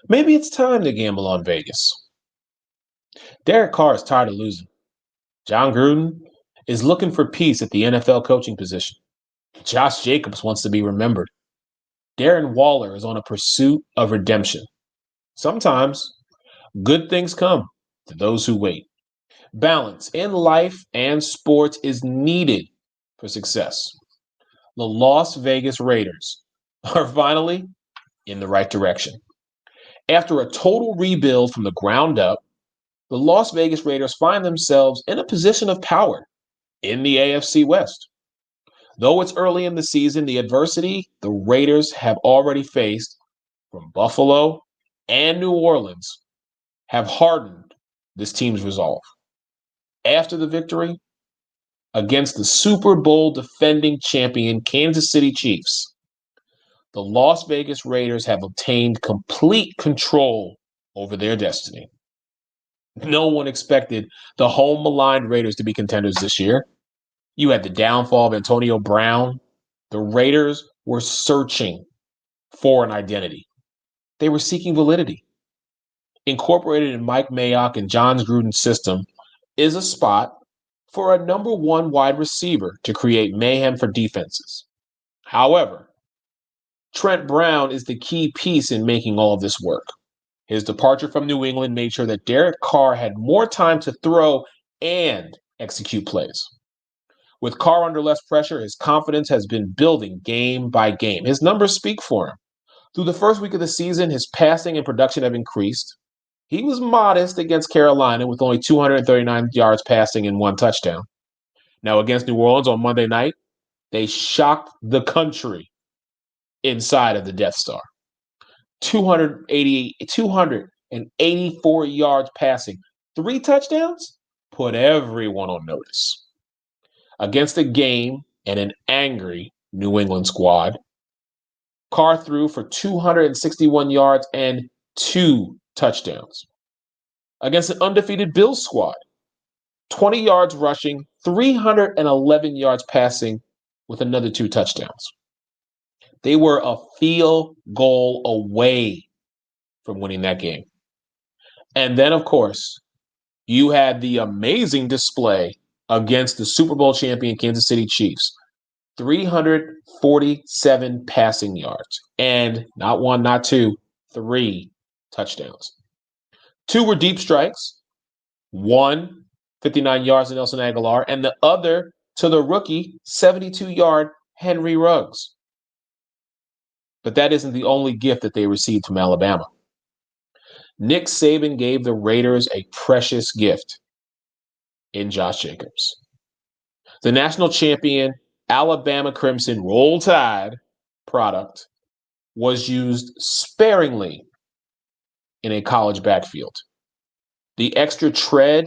Maybe it's time to gamble on Vegas. Derek Carr is tired of losing. John Gruden is looking for peace at the NFL coaching position. Josh Jacobs wants to be remembered. Darren Waller is on a pursuit of redemption. Sometimes good things come to those who wait. Balance in life and sports is needed for success. The Las Vegas Raiders are finally in the right direction. After a total rebuild from the ground up, the Las Vegas Raiders find themselves in a position of power in the AFC West. Though it's early in the season, the adversity the Raiders have already faced from Buffalo and New Orleans have hardened this team's resolve. After the victory against the Super Bowl defending champion Kansas City Chiefs, the Las Vegas Raiders have obtained complete control over their destiny. No one expected the home maligned Raiders to be contenders this year. You had the downfall of Antonio Brown. The Raiders were searching for an identity. They were seeking validity. Incorporated in Mike Mayock and John Gruden's system is a spot for a number one wide receiver to create mayhem for defenses. However, Trent Brown is the key piece in making all of this work. His departure from New England made sure that Derek Carr had more time to throw and execute plays. With Carr under less pressure, his confidence has been building game by game. His numbers speak for him. Through the first week of the season, his passing and production have increased. He was modest against Carolina with only 239 yards passing and one touchdown. Now, against New Orleans on Monday night, they shocked the country inside of the Death Star. 284 yards passing, three touchdowns, put everyone on notice. Against a game and an angry New England squad, Carr threw for 261 yards and two touchdowns. Against an undefeated Bills squad, 20 yards rushing, 311 yards passing with another two touchdowns. They were a field goal away from winning that game. And then, of course, you had the amazing display against the Super Bowl champion Kansas City Chiefs. 347 passing yards. And not one, not two, three touchdowns. Two were deep strikes. One, 59 yards to Nelson Aguilar, and the other to the rookie, 72-yard Henry Ruggs. But that isn't the only gift that they received from Alabama. Nick Saban gave the Raiders a precious gift in Josh Jacobs. The national champion Alabama Crimson Roll Tide product was used sparingly in a college backfield. The extra tread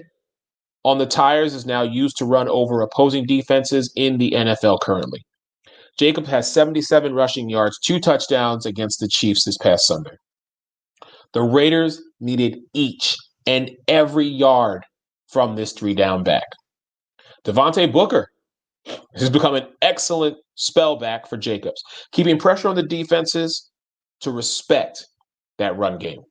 on the tires is now used to run over opposing defenses in the NFL currently. Jacob has 77 rushing yards, two touchdowns against the Chiefs this past Sunday. The Raiders needed each and every yard from this three-down back. Devontae Booker has become an excellent spellback for Jacobs, keeping pressure on the defenses to respect that run game.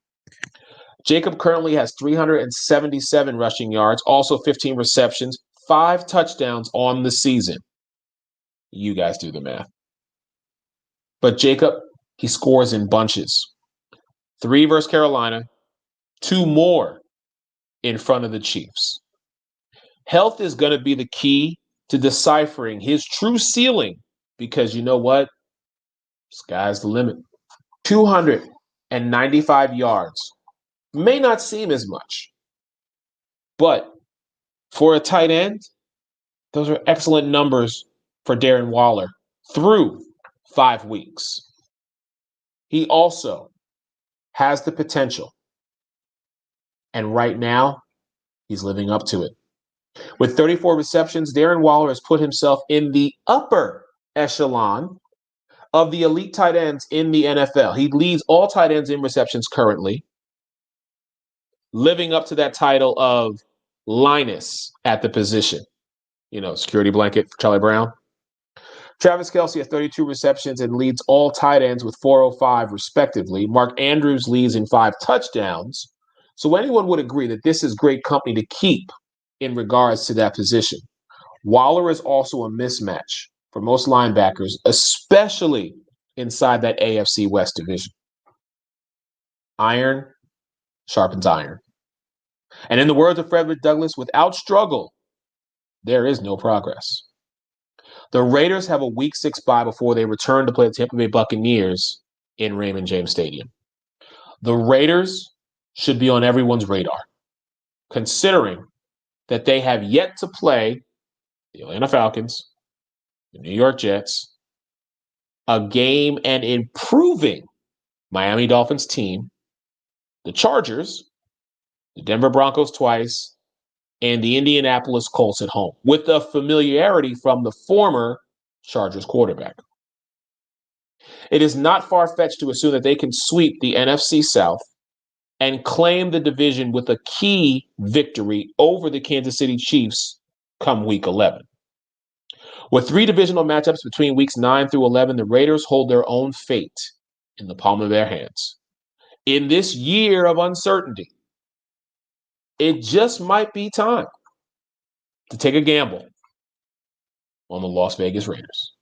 Jacob currently has 377 rushing yards, also 15 receptions, 5 touchdowns on the season. You guys do the math. But Jacob, he scores in bunches. 3 versus Carolina, 2 more in front of the Chiefs. Health is going to be the key to deciphering his true ceiling because you know what? Sky's the limit. 295 yards may not seem as much, but for a tight end, those are excellent numbers for Darren Waller through 5 weeks. He also has the potential, and right now, he's living up to it. With 34 receptions, Darren Waller has put himself in the upper echelon of the elite tight ends in the NFL. He leads all tight ends in receptions currently, living up to that title of Linus at the position. You know, security blanket for Charlie Brown. Travis Kelce has 32 receptions and leads all tight ends with 405 respectively. Mark Andrews leads in 5 touchdowns. So anyone would agree that this is great company to keep in regards to that position. Waller is also a mismatch for most linebackers, especially inside that AFC West division. Iron sharpens iron. And in the words of Frederick Douglass, without struggle, there is no progress. The Raiders have a Week 6 bye before they return to play the Tampa Bay Buccaneers in Raymond James Stadium. The Raiders should be on everyone's radar, considering that they have yet to play the Atlanta Falcons, the New York Jets, a game and improving Miami Dolphins team, the Chargers, the Denver Broncos twice, and the Indianapolis Colts at home, with the familiarity from the former Chargers quarterback. It is not far-fetched to assume that they can sweep the NFC South and claim the division with a key victory over the Kansas City Chiefs come Week 11. With 3 divisional matchups between Weeks 9 through 11, the Raiders hold their own fate in the palm of their hands. In this year of uncertainty, it just might be time to take a gamble on the Las Vegas Raiders.